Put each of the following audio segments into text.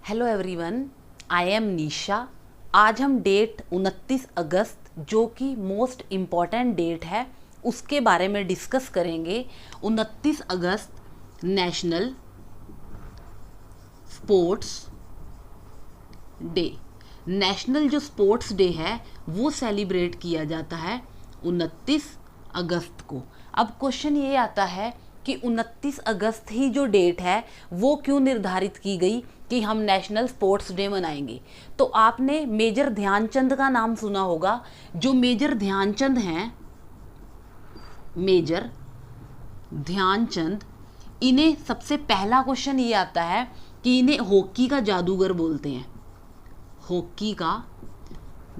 Hello everyone, I am निशा। आज हम date 29 अगस्त जो कि मोस्ट इम्पॉर्टेंट डेट है उसके बारे में डिस्कस करेंगे। 29 अगस्त नेशनल स्पोर्ट्स डे। नेशनल जो स्पोर्ट्स डे है वो सेलिब्रेट किया जाता है 29 अगस्त को। अब क्वेश्चन ये आता है कि 29 अगस्त ही जो डेट है वो क्यों निर्धारित की गई कि हम नेशनल स्पोर्ट्स डे मनाएंगे। तो आपने मेजर ध्यानचंद का नाम सुना होगा। जो मेजर ध्यानचंद हैं, मेजर ध्यानचंद, इन्हें सबसे पहला क्वेश्चन ये आता है कि इन्हें हॉकी का जादूगर बोलते हैं। हॉकी का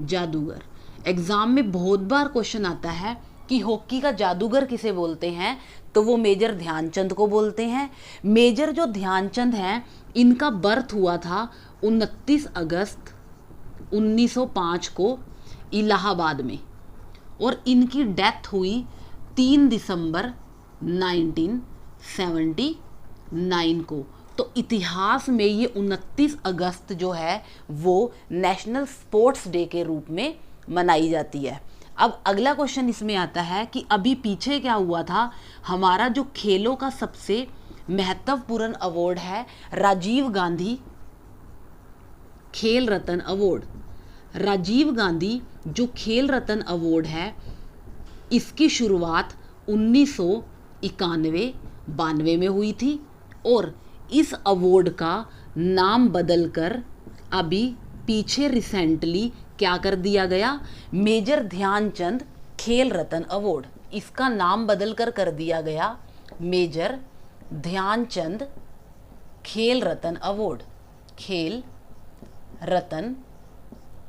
जादूगर एग्जाम में बहुत बार क्वेश्चन आता है कि हॉकी का जादूगर किसे बोलते हैं, तो वो मेजर ध्यानचंद को बोलते हैं। मेजर जो ध्यानचंद हैं इनका बर्थ हुआ था 29 अगस्त 1905 को इलाहाबाद में और इनकी डेथ हुई 3 दिसंबर 1979 को। तो इतिहास में ये 29 अगस्त जो है वो नेशनल स्पोर्ट्स डे के रूप में मनाई जाती है। अब अगला क्वेश्चन इसमें आता है कि अभी पीछे क्या हुआ था। हमारा जो खेलों का सबसे महत्वपूर्ण अवार्ड है राजीव गांधी खेल रत्न अवार्ड। राजीव गांधी जो खेल रत्न अवार्ड है इसकी शुरुआत 1991-92 में हुई थी और इस अवार्ड का नाम बदलकर अभी पीछे रिसेंटली क्या कर दिया गया, मेजर ध्यानचंद खेल रत्न अवार्ड। इसका नाम बदलकर कर दिया गया मेजर ध्यानचंद खेल रत्न अवार्ड। खेल रत्न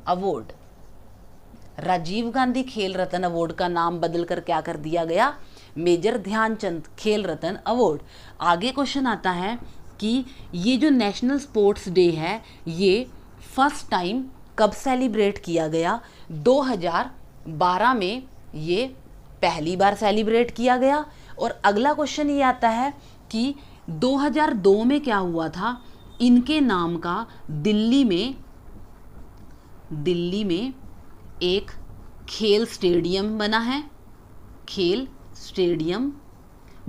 अवार्ड, राजीव गांधी खेल रत्न अवार्ड का नाम बदलकर क्या कर दिया गया, मेजर ध्यानचंद खेल रत्न अवार्ड। आगे क्वेश्चन आता है कि ये जो नेशनल स्पोर्ट्स डे है ये फर्स्ट टाइम कब सेलिब्रेट किया गया। 2012 में ये पहली बार सेलिब्रेट किया गया। और अगला क्वेश्चन ये आता है कि 2002 में क्या हुआ था। इनके नाम का दिल्ली में एक खेल स्टेडियम बना है, खेल स्टेडियम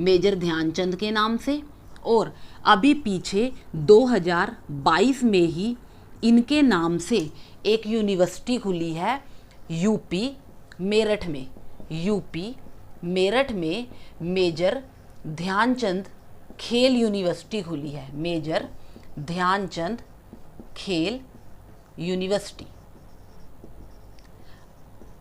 मेजर ध्यानचंद के नाम से। और अभी पीछे 2022 में ही इनके नाम से एक यूनिवर्सिटी खुली है यूपी मेरठ में। यूपी मेरठ में मेजर ध्यानचंद खेल यूनिवर्सिटी खुली है, मेजर ध्यानचंद खेल यूनिवर्सिटी।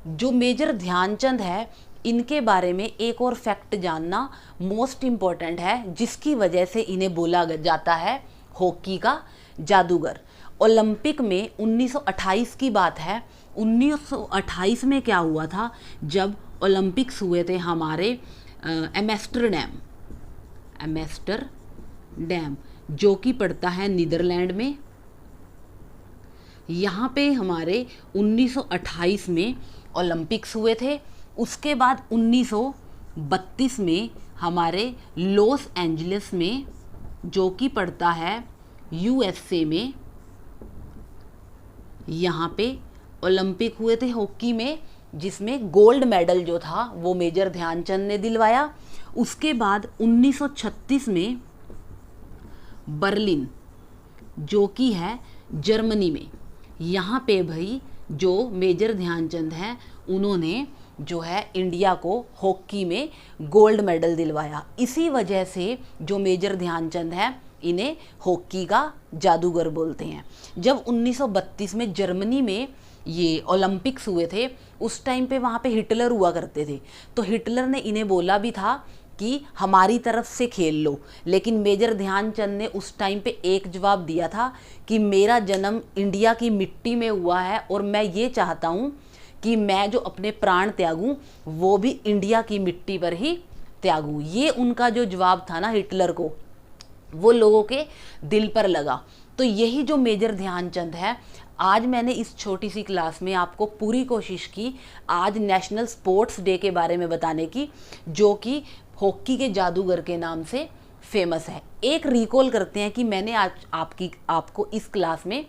जो मेजर ध्यानचंद है इनके बारे में एक और फैक्ट जानना मोस्ट इम्पॉर्टेंट है, जिसकी वजह से इन्हें बोला जाता है हॉकी का जादूगर। ओलंपिक में 1928 की बात है। 1928 में क्या हुआ था, जब ओलंपिक्स हुए थे हमारे एम्स्टरडैम जो कि पड़ता है नीदरलैंड में। यहाँ पे हमारे 1928 में ओलंपिक्स हुए थे। उसके बाद 1932 में हमारे लॉस एंजलिस में जो कि पड़ता है यूएसए में, यहाँ पे ओलंपिक हुए थे हॉकी में, जिसमें गोल्ड मेडल जो था वो मेजर ध्यानचंद ने दिलवाया। उसके बाद 1936 में बर्लिन जो कि है जर्मनी में, यहाँ पे भाई जो मेजर ध्यानचंद हैं उन्होंने जो है इंडिया को हॉकी में गोल्ड मेडल दिलवाया। इसी वजह से जो मेजर ध्यानचंद हैं इन्हें हॉकी का जादूगर बोलते हैं। जब 1932 में जर्मनी में ये ओलंपिक्स हुए थे उस टाइम पे वहाँ पे हिटलर हुआ करते थे, तो हिटलर ने इन्हें बोला भी था कि हमारी तरफ से खेल लो। लेकिन मेजर ध्यानचंद ने उस टाइम पे एक जवाब दिया था कि मेरा जन्म इंडिया की मिट्टी में हुआ है और मैं ये चाहता हूँ कि मैं जो अपने प्राण त्यागूं वो भी इंडिया की मिट्टी पर ही त्यागूं। ये उनका जो जवाब था ना हिटलर को, वो लोगों के दिल पर लगा। तो यही जो मेजर ध्यानचंद है, आज मैंने इस छोटी सी क्लास में आपको पूरी कोशिश की आज नेशनल स्पोर्ट्स डे के बारे में बताने की, जो कि हॉकी के जादूगर के नाम से फेमस है। एक रिकॉल करते हैं कि मैंने आज आपको इस क्लास में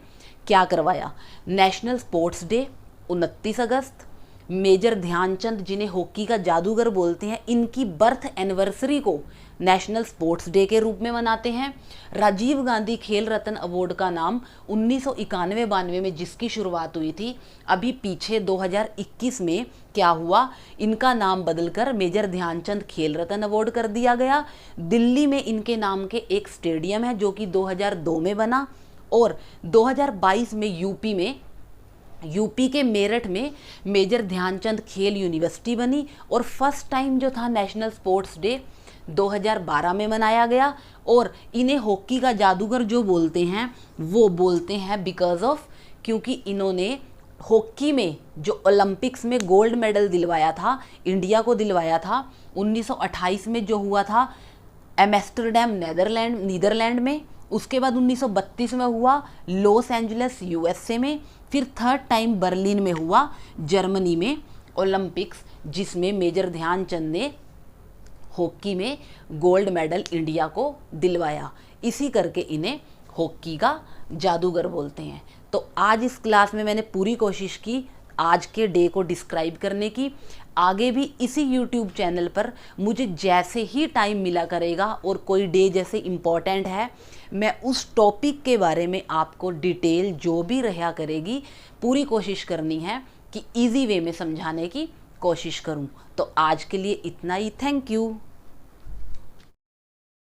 क्या करवाया। नेशनल स्पोर्ट्स डे 29 अगस्त, मेजर ध्यानचंद जिन्हें हॉकी का जादूगर बोलते हैं, इनकी बर्थ एनिवर्सरी को नेशनल स्पोर्ट्स डे के रूप में मनाते हैं। राजीव गांधी खेल रत्न अवार्ड का नाम 1991-92 में जिसकी शुरुआत हुई थी, अभी पीछे 2021 में क्या हुआ, इनका नाम बदलकर मेजर ध्यानचंद खेल रत्न अवार्ड कर दिया गया। दिल्ली में इनके नाम के एक स्टेडियम है जो कि 2002 में बना, और 2022 में यूपी के मेरठ में मेजर ध्यानचंद खेल यूनिवर्सिटी बनी, और फर्स्ट टाइम जो था नेशनल स्पोर्ट्स डे 2012 में मनाया गया। और इन्हें हॉकी का जादूगर जो बोलते हैं वो बोलते हैं बिकॉज ऑफ, क्योंकि इन्होंने हॉकी में जो ओलंपिक्स में गोल्ड मेडल दिलवाया था, इंडिया को दिलवाया था 1928 में जो हुआ था एम्स्टर्डम नीदरलैंड में, उसके बाद 1932 में हुआ लॉस एंजलिस यूएसए में, फिर थर्ड टाइम बर्लिन में हुआ जर्मनी में ओलंपिक्स, जिसमें मेजर ध्यानचंद ने हॉकी में गोल्ड मेडल इंडिया को दिलवाया। इसी करके इन्हें हॉकी का जादूगर बोलते हैं। तो आज इस क्लास में मैंने पूरी कोशिश की आज के डे को डिस्क्राइब करने की। आगे भी इसी YouTube चैनल पर मुझे जैसे ही टाइम मिला करेगा और कोई डे जैसे इम्पॉर्टेंट है, मैं उस टॉपिक के बारे में आपको डिटेल जो भी रहा करेगी पूरी कोशिश करनी है कि इजी वे में समझाने की कोशिश करूं। तो आज के लिए इतना ही। Thank you.